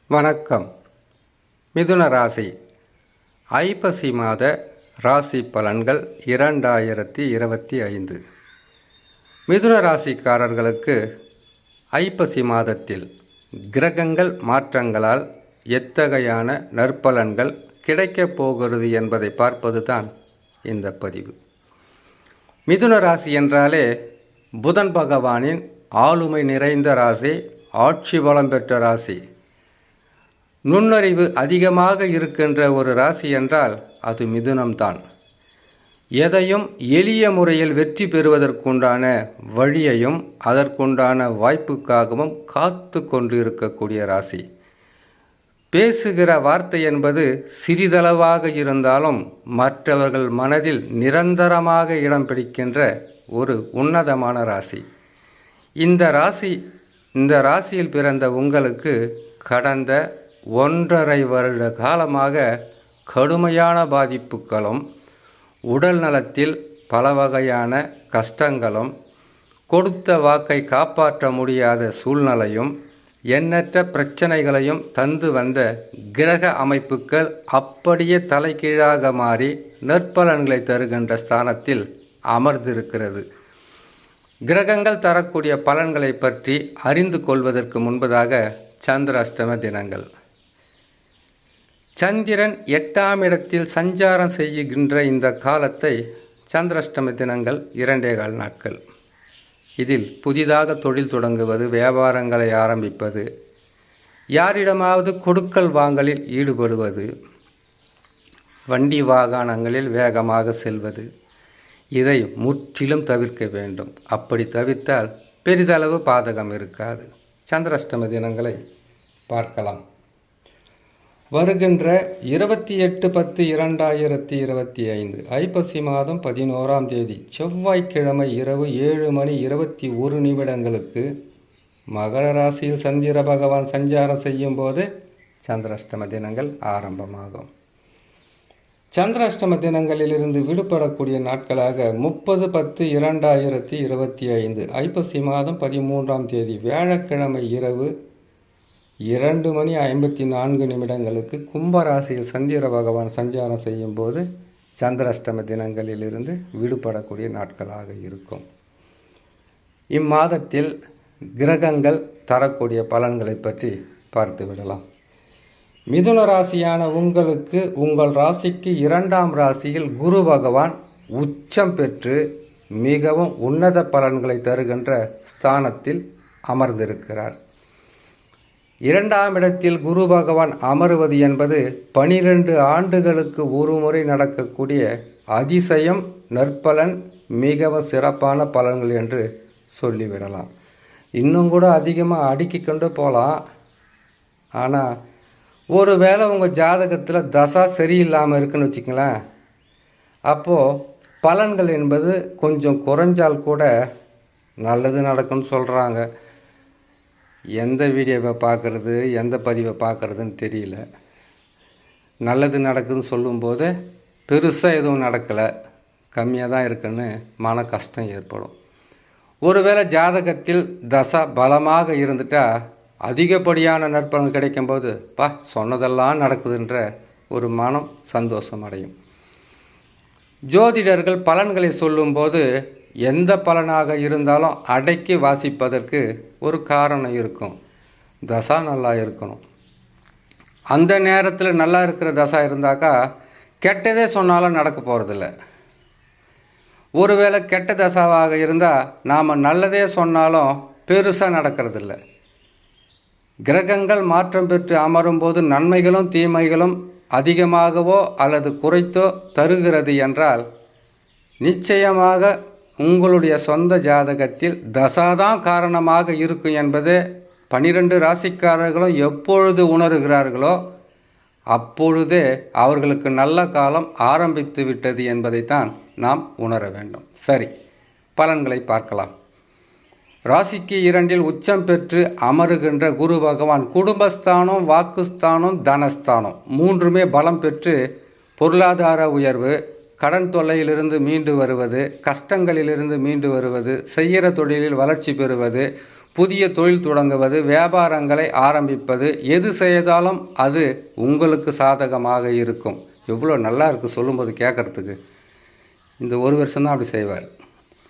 வணக்கம். மிதுன ராசி ஐப்பசி மாத ராசி பலன்கள் 2025. மிதுன ராசிக்காரர்களுக்கு ஐப்பசி மாதத்தில் கிரகங்கள் மாற்றங்களால் எத்தகையான நற்பலன்கள் கிடைக்கப் போகிறது என்பதை பார்ப்பது தான் இந்த பதிவு. மிதுன ராசி என்றாலே புதன் பகவானின் ஆளுமை நிறைந்த ராசி, ஆட்சி பலம் பெற்ற ராசி. நுண்ணறிவு அதிகமாக இருக்கின்ற ஒரு ராசி என்றால் அது மிதுனம்தான். எதையும் எளிய முறையில் வெற்றி பெறுவதற்குண்டான வழியையும் அதற்குண்டான வாய்ப்புக்காகவும் காத்து கொண்டு இருக்கக்கூடிய ராசி. பேசுகிற வார்த்தை என்பது சிறிதளவாக இருந்தாலும் மற்றவர்கள் மனதில் நிரந்தரமாக இடம் பிடிக்கின்ற ஒரு உன்னதமான ராசி. இந்த ராசியில் பிறந்த உங்களுக்கு கடந்த 1.5 வருட காலமாக கடுமையான பாதிப்புகளும், உடல் நலத்தில் பல வகையான கஷ்டங்களும், கொடுத்த வாக்கை காப்பாற்ற முடியாத சூழ்நிலையும், எண்ணற்ற பிரச்சனைகளையும் தந்து வந்த கிரக அமைப்புகள் அப்படியே தலைகீழாக மாறி நற்பலன்களை தருகின்ற ஸ்தானத்தில் அமர்ந்திருக்கிறது. கிரகங்கள் தரக்கூடிய பலன்களை பற்றி அறிந்து கொள்வதற்கு முன்பதாக சந்திராஷ்டம தினங்கள். சந்திரன் 8ஆம் இடத்தில் சஞ்சாரம் செய்கின்ற இந்த காலத்தை சந்திராஷ்டம தினங்கள் 2.25 நாட்கள். இதில் புதிதாக தொழில் தொடங்குவது, வியாபாரங்களை ஆரம்பிப்பது, யாரிடமாவது கொடுக்கல் வாங்கலில் ஈடுபடுவது, வண்டி வாகனங்களில் வேகமாக செல்வது, இதை முற்றிலும் தவிர்க்க வேண்டும். அப்படி தவிர்த்தால் பெரிதளவு பாதகம் இருக்காது. சந்திராஷ்டம தினங்களை பார்க்கலாம். வருகின்ற 28/10/2025 ஐப்பசி மாதம் 11ஆம் தேதி செவ்வாய்க்கிழமை இரவு 7:21 மகர ராசியில் சந்திர பகவான் சஞ்சாரம் செய்யும் போது சந்திராஷ்டம தினங்கள் ஆரம்பமாகும். சந்திராஷ்டம தினங்களிலிருந்து விடுபடக்கூடிய நாட்களாக 30/10/2025 ஐப்பசி மாதம் 13ஆம் தேதி வியாழக்கிழமை இரவு 2:54 கும்பராசியில் சந்திர பகவான் சஞ்சாரம் செய்யும் போது சந்திராஷ்டம தினங்களிலிருந்து விடுபடக்கூடிய நாட்களாக இருக்கும். இம்மாதத்தில் கிரகங்கள் தரக்கூடிய பலன்களை பற்றி பார்த்து விடலாம். மிதுன ராசியான உங்களுக்கு உங்கள் ராசிக்கு 2ஆம் ராசியில் குரு பகவான் உச்சம் பெற்று மிகவும் உன்னத பலன்களை தருகின்ற ஸ்தானத்தில் அமர்ந்திருக்கிறார். 2ஆம் இடத்தில் குரு பகவான் அமருவது என்பது 12 ஆண்டுகளுக்கு ஒரு முறை நடக்கக்கூடிய அதிசயம், நற்பலன், மிகவும் சிறப்பான பலன்கள் என்று சொல்லிவிடலாம். இன்னும் கூட அதிகமாக அடுக்கி கொண்டு போகலாம். ஆனால் ஒருவேளை உங்கள் ஜாதகத்தில் தசா சரியில்லாமல் இருக்குன்னு வச்சுக்கங்களேன், அப்போது பலன்கள் என்பது கொஞ்சம் குறைஞ்சால் கூட நல்லது நடக்கும்னு சொல்கிறாங்க. எந்த வீடியோவை பார்க்குறது, எந்த பதிவை பார்க்குறதுன்னு தெரியல. நல்லது நடக்குதுன்னு சொல்லும்போது பெருசாக எதுவும் நடக்கலை, கம்மியாக தான் இருக்குன்னு மன கஷ்டம் ஏற்படும். ஒருவேளை ஜாதகத்தில் தசா பலமாக இருந்துட்டால் அதிகப்படியான நற்பலன் கிடைக்கும்போது சொன்னதெல்லாம் நடக்குதுன்ற ஒரு மனம் சந்தோஷம் அடையும். ஜோதிடர்கள் பலன்களை சொல்லும்போது எந்த பலனாக இருந்தாலும் அடக்கி வாசிப்பதற்கு ஒரு காரணம் இருக்கும். தசா நல்லா இருக்கணும். அந்த நேரத்தில் நல்லா இருக்கிற தசா இருந்தாக்கா கெட்டதே சொன்னாலும் நடக்க போகிறதில்ல. ஒருவேளை கெட்ட தசாவாக இருந்தால் நாம் நல்லதே சொன்னாலும் பெருசாக நடக்கிறதில்ல. கிரகங்கள் மாற்றம் பெற்று அமரும்போது நன்மைகளும் தீமைகளும் அதிகமாகவோ அல்லது குறைத்தோ தருகிறது என்றால் நிச்சயமாக உங்களுடைய சொந்த ஜாதகத்தில் தசாதான் காரணமாக இருக்கும் என்பது 12 ராசிக்காரர்களும் எப்பொழுது உணர்கிறார்களோ அப்பொழுதே அவர்களுக்கு நல்ல காலம் ஆரம்பித்து விட்டது என்பதைத்தான் நாம் உணர வேண்டும். சரி, பலன்களை பார்க்கலாம். ராசிக்கு 2இல் உச்சம் பெற்று அமருகின்ற குரு பகவான் குடும்பஸ்தானம், வாக்குஸ்தானம், தனஸ்தானம் மூன்றுமே பலம் பெற்று பொருளாதார உயர்வு, கடன் தொல்லையிலிருந்து மீண்டு வருவது, கஷ்டங்களிலிருந்து மீண்டு வருவது, செய்கிற தொழிலில் வளர்ச்சி பெறுவது, புதிய தொழில் தொடங்குவது, வியாபாரங்களை ஆரம்பிப்பது, எது செய்தாலும் அது உங்களுக்கு சாதகமாக இருக்கும். எவ்வளோ நல்லா இருக்குது சொல்லும்போது கேட்குறதுக்கு. இந்த ஒரு வருஷம்தான் அப்படி செய்வார்.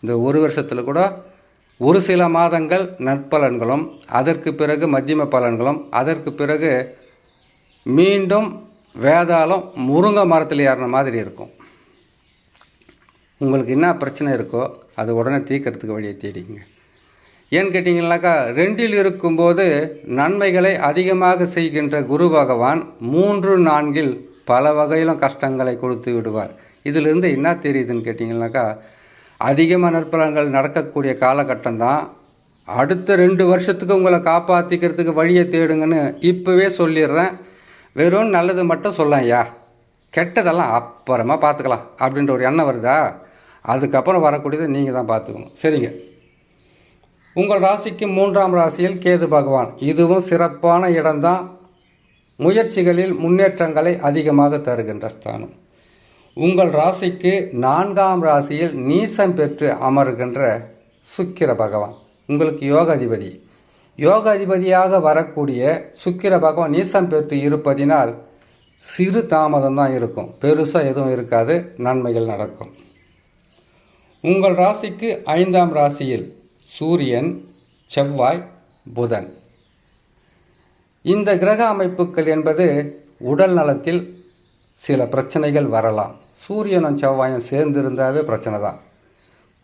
இந்த ஒரு வருஷத்தில் கூட ஒரு சில மாதங்கள் நற்பலன்களும், அதற்கு பிறகு மத்தியம பலன்களும், அதற்கு பிறகு மீண்டும் வேதாளம் முருங்கை மரத்தில் ஏறின மாதிரி இருக்கும். உங்களுக்கு என்ன பிரச்சனை இருக்கோ அது உடனே தீர்க்கறதுக்கு வழியை தேடிங்க. ஏன்னு கேட்டிங்கனாக்கா 2ல் இருக்கும்போது நன்மைகளை அதிகமாக செய்கின்ற குரு பகவான் 3, 4ல் பல வகையிலும் கஷ்டங்களை கொடுத்து விடுவார். இதிலிருந்து என்ன தெரியுதுன்னு கேட்டிங்கனாக்கா, அதிகமாக நற்பலன்கள் நடக்கக்கூடிய காலகட்டம் தான். அடுத்த 2 வருஷத்துக்கு உங்களை காப்பாற்றிக்கிறதுக்கு வழியை தேடுங்கன்னு இப்போவே சொல்லிடுறேன். வெறும் நல்லது மட்டும் சொல்லலாம் ஐயா, கெட்டதெல்லாம் அப்புறமா பார்த்துக்கலாம் அப்படின்ற ஒரு எண்ணம் வருதா? அதுக்கப்புறம் வரக்கூடியதை நீங்கள் தான் பார்த்துக்கணும். சரிங்க, உங்கள் ராசிக்கு 3ஆம் ராசியில் கேது பகவான். இதுவும் சிறப்பான இடம்தான். முயற்சிகளில் முன்னேற்றங்களை அதிகமாக தருகின்ற ஸ்தானம். உங்கள் ராசிக்கு 4ஆம் ராசியில் நீசம் பெற்று அமர்கின்ற சுக்கிர பகவான் உங்களுக்கு யோகாதிபதி. யோகாதிபதியாக வரக்கூடிய சுக்கிர பகவான் நீசம் பெற்று இருப்பதினால் சிறு தாமதம் தான் இருக்கும், பெருசாக எதுவும் இருக்காது, நன்மைகள் நடக்கும். உங்கள் ராசிக்கு 5ஆம் ராசியில் சூரியன், செவ்வாய், புதன். இந்த கிரக அமைப்புகள் என்பது உடல் நலத்தில் சில பிரச்சனைகள் வரலாம். சூரியனும் செவ்வாயும் சேர்ந்து இருந்தாவே பிரச்சனை தான்.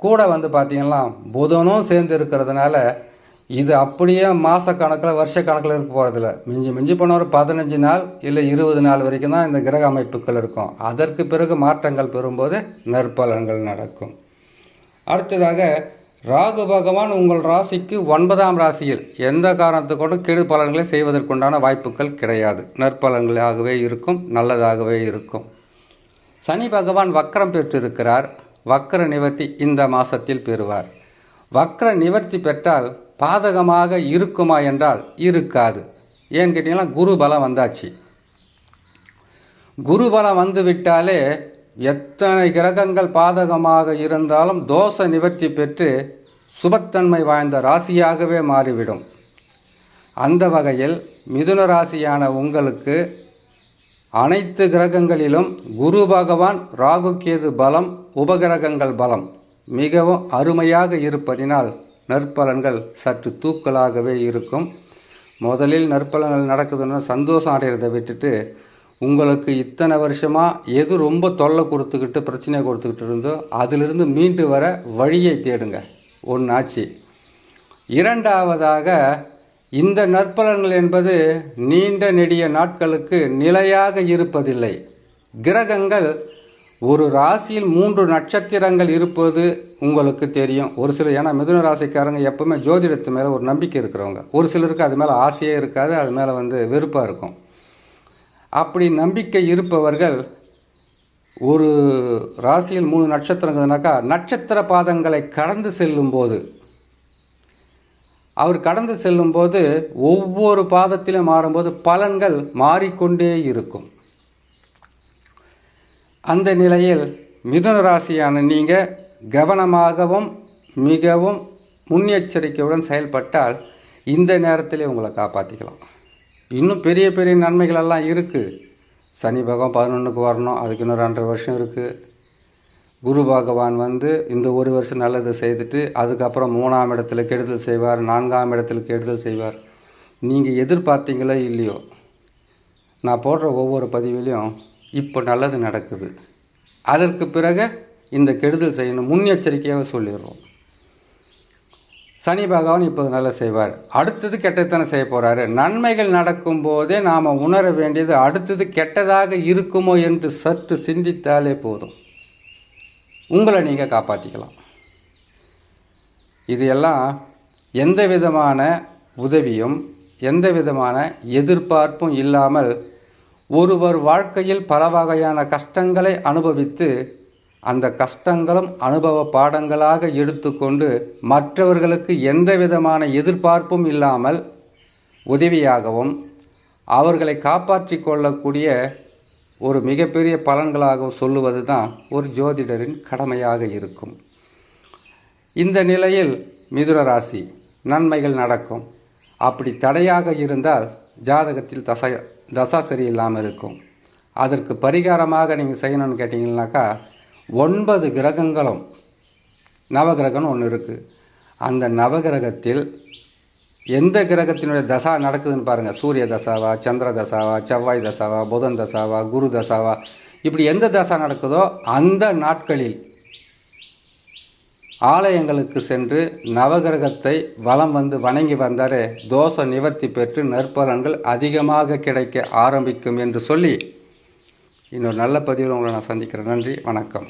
கூட பார்த்திங்கன்னா புதனும் சேர்ந்து இருக்கிறதுனால இது அப்படியே மாதக்கணக்கில் வருஷக்கணக்கில் இருக்க போகிறதில்ல. மிஞ்சி போன ஒரு 15 நாள் இல்லை 20 நாள் வரைக்கும் தான் இந்த கிரக அமைப்புகள் இருக்கும். அதற்கு பிறகு மாற்றங்கள் பெறும்போது நற்பலன்கள் நடக்கும். அடுத்ததாக ராகு பகவான் உங்கள் ராசிக்கு 9ஆம் ராசியில். எந்த காரணத்தை கொண்டு கெடு பலன்களை செய்வதற்குண்டான வாய்ப்புகள் கிடையாது. நற்பலன்களாகவே இருக்கும், நல்லதாகவே இருக்கும். சனி பகவான் வக்ரம் பெற்றிருக்கிறார். வக்ர நிவர்த்தி இந்த மாதத்தில் பெறுவார். வக்ர நிவர்த்தி பெற்றால் பாதகமாக இருக்குமா என்றால் இருக்காது. ஏன்னு கேட்டிங்கன்னா குரு பலம் வந்தாச்சு. குரு பலம் வந்து விட்டாலே எத்தனை கிரகங்கள் பாதகமாக இருந்தாலும் தோஷ நிவர்த்தி பெற்று சுபத்தன்மை வாய்ந்த ராசியாகவே மாறிவிடும். அந்த வகையில் மிதுன ராசியான உங்களுக்கு அனைத்து கிரகங்களிலும் குரு பகவான், ராகு, கேது பலம், உபகிரகங்கள் பலம் மிகவும் அருமையாக இருப்பதினால் நற்பலன்கள் சற்று தூக்கலாகவே இருக்கும். முதலில் நற்பலன்கள் நடக்குதுன்னு சந்தோஷம் அடைகிறதை விட்டுட்டு உங்களுக்கு இத்தனை வருஷமாக எது ரொம்ப தொல்லை கொடுத்துக்கிட்டு பிரச்சனை கொடுத்துக்கிட்டு இருந்தோ அதிலிருந்து மீண்டு வர வழியை தேடுங்க. ஒன்றாச்சு. இரண்டாவதாக, இந்த நற்பலன்கள் என்பது நீண்ட நெடிய நாட்களுக்கு நிலையாக இருப்பதில்லை. கிரகங்கள் ஒரு ராசியில் 3 நட்சத்திரங்கள் இருப்பது உங்களுக்கு தெரியும். ஒரு சிலர், ஏன்னா மிதுன ராசிக்காரங்க எப்பவுமே ஜோதிடத்து மேலே ஒரு நம்பிக்கை இருக்கிறவங்க. ஒரு சிலருக்கு அது மேலே ஆசையே இருக்காது, அது மேலே வெறுப்பாக இருக்கும். அப்படி நம்பிக்கை இருப்பவர்கள் ஒரு ராசியில் 3 நட்சத்திரங்கள்னாக்கா நட்சத்திர பாதங்களை கடந்து செல்லும்போது, அவர் கடந்து செல்லும்போது ஒவ்வொரு பாதத்திலும் மாறும்போது பலன்கள் மாறிக்கொண்டே இருக்கும். அந்த நிலையில் மிதுன ராசியான நீங்கள் கவனமாகவும் மிகவும் முன்னெச்சரிக்கையுடன் செயல்பட்டால் இந்த நேரத்திலே உங்களை காப்பாற்றிக்கலாம். இன்னும் பெரிய பெரிய நன்மைகளெல்லாம் இருக்குது. சனி பகவான் 11க்கு வரணும், அதுக்கு இன்னும் 2.5 வருஷம் இருக்குது. குரு பகவான் இந்த ஒரு வருஷம் நல்லது செய்துட்டு அதுக்கப்புறம் 3ஆம் இடத்துல கெடுதல் செய்வார், 4ஆம் இடத்துல கெடுதல் செய்வார். நீங்கள் எதிர்பார்த்தீங்களோ இல்லையோ, நான் போடுற ஒவ்வொரு பதிவிலையும் இப்போ நல்லது நடக்குது, அதற்கு பிறகு இந்த கெடுதல் செய்யணும் முன்னெச்சரிக்கையாக சொல்லிடுறோம். சனி பகவான் இப்போது நல்லா செய்வார், அடுத்தது கெட்டத்தனை செய்ய போகிறாரு. நன்மைகள் நடக்கும்போதே நாம் உணர வேண்டியது அடுத்தது கெட்டதாக இருக்குமோ என்று சற்று சிந்தித்தாலே போதும், உங்களை நீங்கள் காப்பாற்றிக்கலாம். இது எல்லாம் எந்த விதமான உதவியும் எந்த விதமான எதிர்பார்ப்பும் இல்லாமல் ஒருவர் வாழ்க்கையில் பல வகையான கஷ்டங்களை அனுபவித்து அந்த கஷ்டங்களும் அனுபவ பாடங்களாக எடுத்துக்கொண்டு மற்றவர்களுக்கு எந்த விதமான எதிர்பார்ப்பும் இல்லாமல் உதவியாகவும் அவர்களை காப்பாற்றி கொள்ளக்கூடிய ஒரு மிகப்பெரிய பலன்களாகவும் சொல்லுவது தான் ஒரு ஜோதிடரின் கடமையாக இருக்கும். இந்த நிலையில் மிதுன ராசி நன்மைகள் நடக்கும். அப்படி தடையாக இருந்தால் ஜாதகத்தில் தசா சரியில்லாமல் இருக்கும். அதற்கு பரிகாரமாக நீங்கள் செய்யணும்னு கேட்டிங்கன்னாக்கா 9 கிரகங்களும் நவகிரகம்னு ஒன்று இருக்குது. அந்த நவகிரகத்தில் எந்த கிரகத்தினுடைய தசா நடக்குதுன்னு பாருங்கள். சூரிய தசாவா, சந்திர தசாவா, செவ்வாய் தசாவா, புதன் தசாவா, குரு தசாவா, இப்படி எந்த தசா நடக்குதோ அந்த நாட்களில் ஆலயங்களுக்கு சென்று நவகிரகத்தை வலம் வந்து வணங்கி வந்தாலே தோஷ நிவர்த்தி பெற்று நற்பலன்கள் அதிகமாக கிடைக்க ஆரம்பிக்கும் என்று சொல்லி இன்னொரு நல்ல பதிவில் உங்களை நான் சந்திக்கிறேன். நன்றி, வணக்கம்.